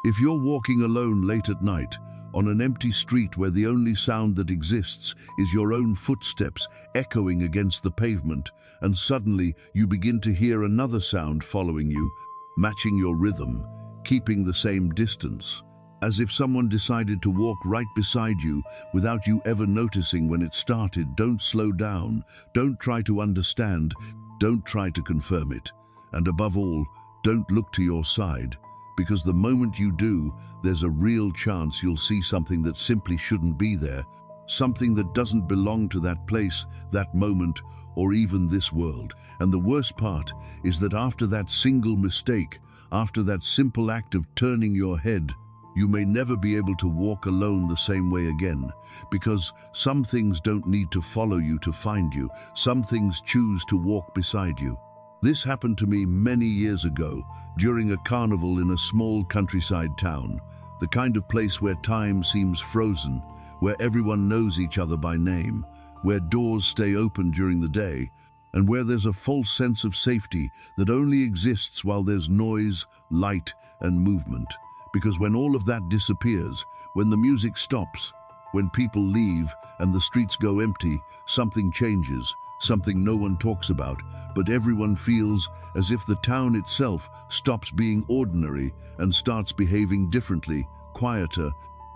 If you're walking alone late at night, on an empty street where the only sound that exists is your own footsteps echoing against the pavement, and suddenly you begin to hear another sound following you, matching your rhythm, keeping the same distance, as if someone decided to walk right beside you without you ever noticing when it started. Don't slow down, don't try to understand, don't try to confirm it, and above all, don't look to your side, because the moment you do, there's a real chance you'll see something that simply shouldn't be there, something that doesn't belong to that place, that moment, or even this world. And the worst part is that after that single mistake, after that simple act of turning your head, you may never be able to walk alone the same way again, because some things don't need to follow you to find you. Some things choose to walk beside you. This happened to me many years ago, during a carnival in a small countryside town, the kind of place where time seems frozen, where everyone knows each other by name, where doors stay open during the day, and where there's a false sense of safety that only exists while there's noise, light, and movement. Because when all of that disappears, when the music stops, when people leave and the streets go empty, something changes, something no one talks about, but everyone feels as if the town itself stops being ordinary and starts behaving differently, quieter,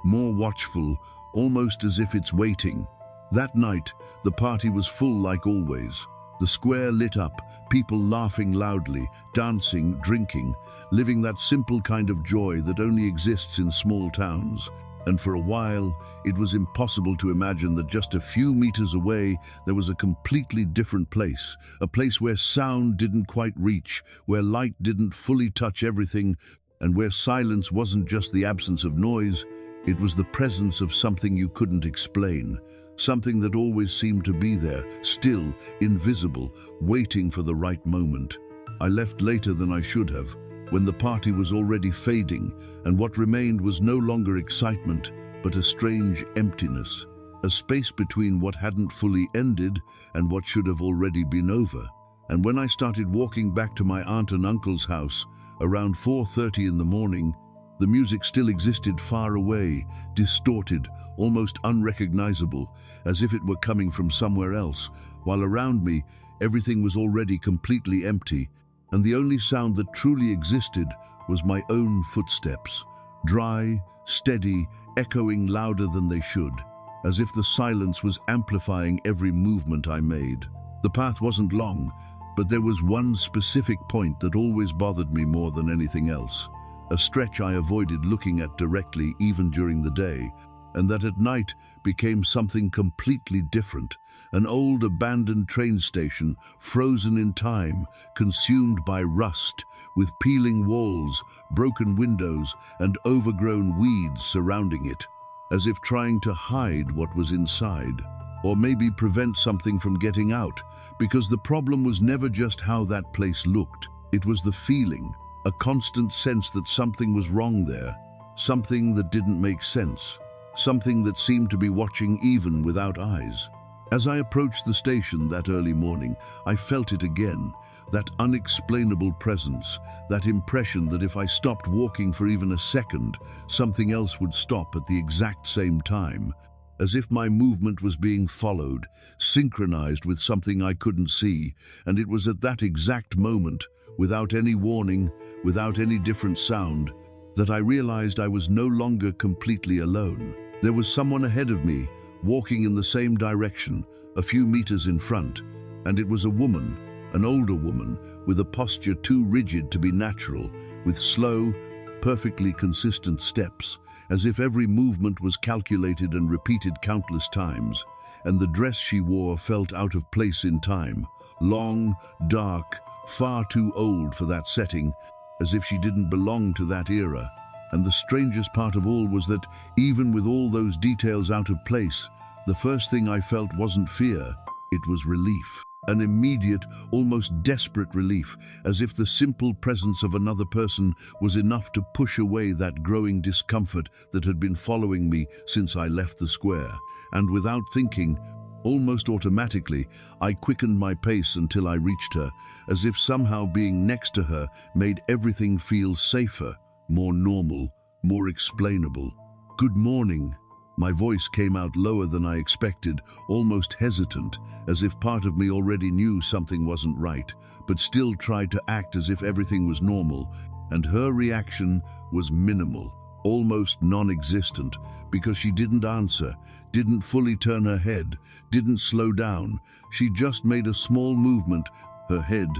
more watchful, almost as if it's waiting. That night, the party was full like always. The square lit up, people laughing loudly, dancing, drinking, living that simple kind of joy that only exists in small towns. And for a while, it was impossible to imagine that just a few meters away, there was a completely different place, a place where sound didn't quite reach, where light didn't fully touch everything, and where silence wasn't just the absence of noise, it was the presence of something you couldn't explain. Something that always seemed to be there, still, invisible, waiting for the right moment. I left later than I should have, when the party was already fading, and what remained was no longer excitement, but a strange emptiness, a space between what hadn't fully ended and what should have already been over. And when I started walking back to my aunt and uncle's house, around 4:30 in the morning, the music still existed far away, distorted, almost unrecognizable, as if it were coming from somewhere else, while around me, everything was already completely empty, and the only sound that truly existed was my own footsteps, dry, steady, echoing louder than they should, as if the silence was amplifying every movement I made. The path wasn't long, but there was one specific point that always bothered me more than anything else. A stretch I avoided looking at directly even during the day, and that at night became something completely different. An old abandoned train station, frozen in time, consumed by rust, with peeling walls, broken windows, and overgrown weeds surrounding it, as if trying to hide what was inside, or maybe prevent something from getting out, because the problem was never just how that place looked. It was the feeling, a constant sense that something was wrong there, something that didn't make sense, something that seemed to be watching even without eyes. As I approached the station that early morning, I felt it again, that unexplainable presence, that impression that if I stopped walking for even a second, something else would stop at the exact same time, as if my movement was being followed, synchronized with something I couldn't see, and it was at that exact moment, without any warning, without any different sound, that I realized I was no longer completely alone. There was someone ahead of me, walking in the same direction, a few meters in front, and it was a woman, an older woman, with a posture too rigid to be natural, with slow, perfectly consistent steps, as if every movement was calculated and repeated countless times, and the dress she wore felt out of place in time, long, dark, far too old for that setting, as if she didn't belong to that era. And the strangest part of all was that, even with all those details out of place, the first thing I felt wasn't fear, it was relief. An immediate, almost desperate relief, as if the simple presence of another person was enough to push away that growing discomfort that had been following me since I left the square. And without thinking, almost automatically, I quickened my pace until I reached her, as if somehow being next to her made everything feel safer, more normal, more explainable. "Good morning." My voice came out lower than I expected, almost hesitant, as if part of me already knew something wasn't right, but still tried to act as if everything was normal. And her reaction was minimal, almost non-existent, because she didn't answer, didn't fully turn her head, didn't slow down. She just made a small movement, her head,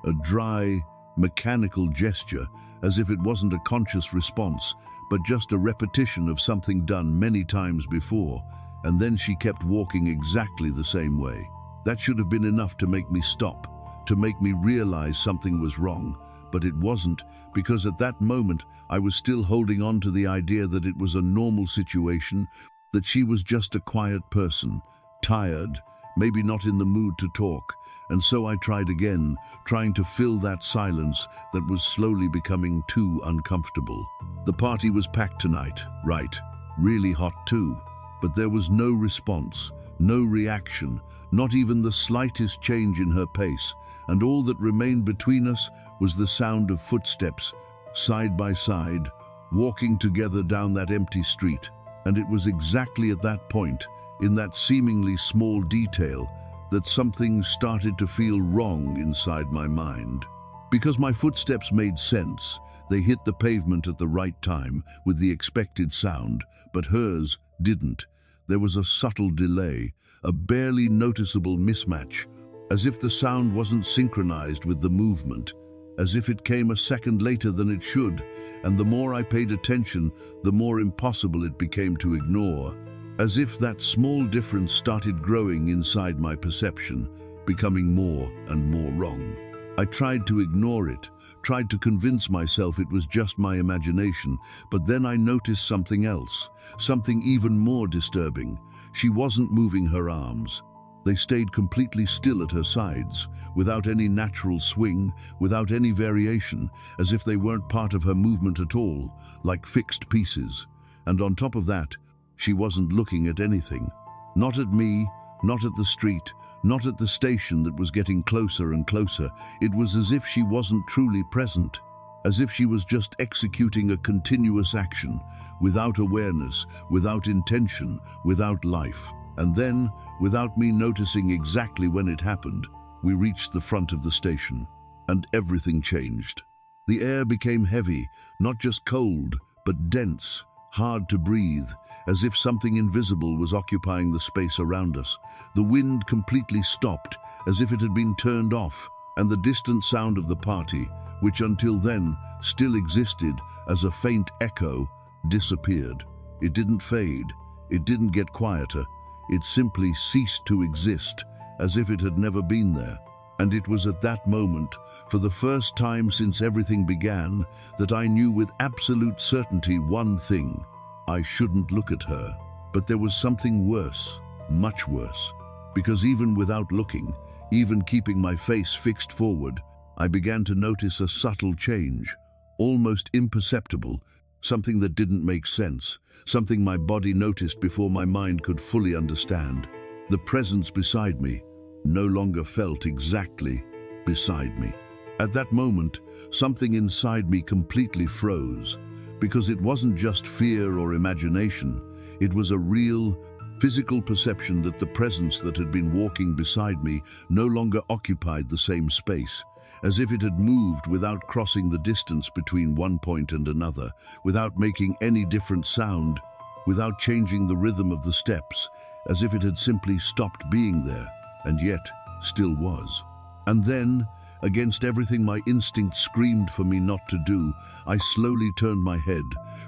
a dry, mechanical gesture, as if it wasn't a conscious response, but just a repetition of something done many times before, and then she kept walking exactly the same way. That should have been enough to make me stop, to make me realize something was wrong, but it wasn't, because at that moment I was still holding on to the idea that it was a normal situation, that she was just a quiet person, tired, maybe not in the mood to talk. And so I tried again, trying to fill that silence that was slowly becoming too uncomfortable. The party was packed tonight, right, really hot too, but there was no response, no reaction, not even the slightest change in her pace, and all that remained between us was the sound of footsteps, side by side, walking together down that empty street. And it was exactly at that point, in that seemingly small detail, that something started to feel wrong inside my mind. Because my footsteps made sense, they hit the pavement at the right time with the expected sound, but hers didn't. There was a subtle delay, a barely noticeable mismatch, as if the sound wasn't synchronized with the movement, as if it came a second later than it should, and the more I paid attention, the more impossible it became to ignore. As if that small difference started growing inside my perception, becoming more and more wrong. I tried to ignore it, tried to convince myself it was just my imagination, but then I noticed something else, something even more disturbing. She wasn't moving her arms. They stayed completely still at her sides, without any natural swing, without any variation, as if they weren't part of her movement at all, like fixed pieces. And on top of that, she wasn't looking at anything. Not at me, not at the street, not at the station that was getting closer and closer. It was as if she wasn't truly present, as if she was just executing a continuous action, without awareness, without intention, without life. And then, without me noticing exactly when it happened, we reached the front of the station, and everything changed. The air became heavy, not just cold, but dense, hard to breathe, as if something invisible was occupying the space around us. The wind completely stopped, as if it had been turned off, and the distant sound of the party, which until then still existed as a faint echo, disappeared. It didn't fade, it didn't get quieter, it simply ceased to exist, as if it had never been there. And it was at that moment, for the first time since everything began, that I knew with absolute certainty one thing: I shouldn't look at her. But there was something worse, much worse, because even without looking, even keeping my face fixed forward, I began to notice a subtle change, almost imperceptible, something that didn't make sense, something my body noticed before my mind could fully understand. The presence beside me no longer felt exactly beside me. At that moment, something inside me completely froze, because it wasn't just fear or imagination, it was a real, physical perception that the presence that had been walking beside me no longer occupied the same space, as if it had moved without crossing the distance between one point and another, without making any different sound, without changing the rhythm of the steps, as if it had simply stopped being there, and yet still was. And then, against everything my instinct screamed for me not to do, I slowly turned my head,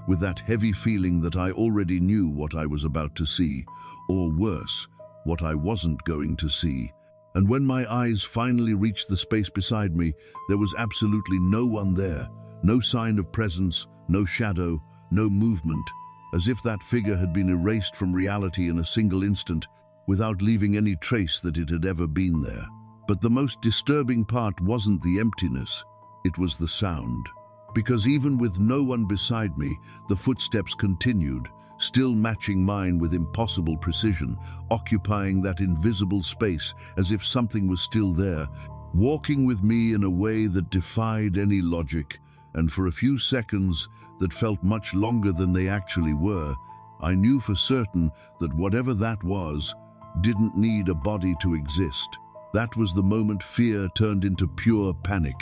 with that heavy feeling that I already knew what I was about to see, or worse, what I wasn't going to see. And when my eyes finally reached the space beside me, there was absolutely no one there, no sign of presence, no shadow, no movement, as if that figure had been erased from reality in a single instant, without leaving any trace that it had ever been there. But the most disturbing part wasn't the emptiness, it was the sound. Because even with no one beside me, the footsteps continued, still matching mine with impossible precision, occupying that invisible space as if something was still there, walking with me in a way that defied any logic, and for a few seconds that felt much longer than they actually were, I knew for certain that whatever that was didn't need a body to exist. That was the moment fear turned into pure panic,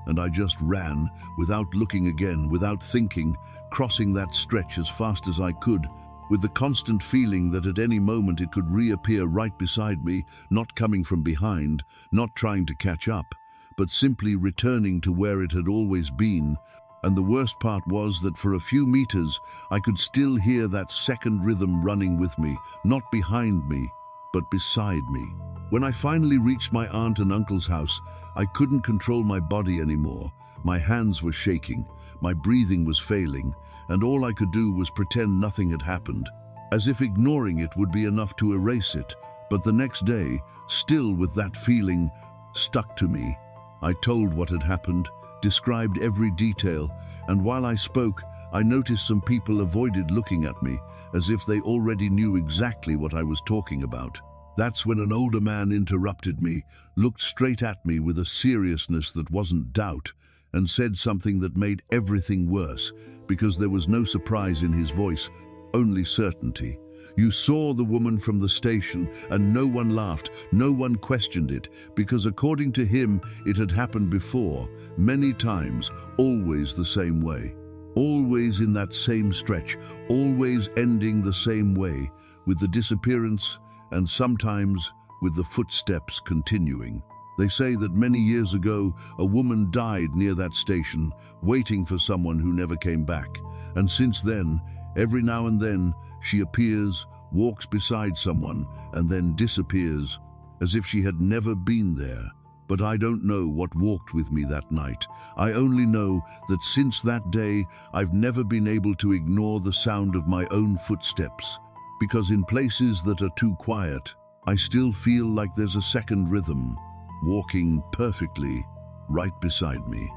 and I just ran, without looking again, without thinking, crossing that stretch as fast as I could, with the constant feeling that at any moment it could reappear right beside me, not coming from behind, not trying to catch up, but simply returning to where it had always been. And the worst part was that for a few meters, I could still hear that second rhythm running with me, not behind me, but beside me. When I finally reached my aunt and uncle's house, I couldn't control my body anymore. My hands were shaking, my breathing was failing, and all I could do was pretend nothing had happened, as if ignoring it would be enough to erase it. But the next day, still with that feeling stuck to me, I told what had happened, described every detail, and while I spoke, I noticed some people avoided looking at me, as if they already knew exactly what I was talking about. That's when an older man interrupted me, looked straight at me with a seriousness that wasn't doubt, and said something that made everything worse, because there was no surprise in his voice, only certainty. You saw the woman from the station, and no one laughed, no one questioned it, because according to him, it had happened before, many times, always the same way. Always in that same stretch, always ending the same way, with the disappearance, and sometimes with the footsteps continuing. They say that many years ago, a woman died near that station, waiting for someone who never came back. And since then, every now and then, she appears, walks beside someone, and then disappears, as if she had never been there. But I don't know what walked with me that night. I only know that since that day, I've never been able to ignore the sound of my own footsteps, because in places that are too quiet, I still feel like there's a second rhythm, walking perfectly right beside me.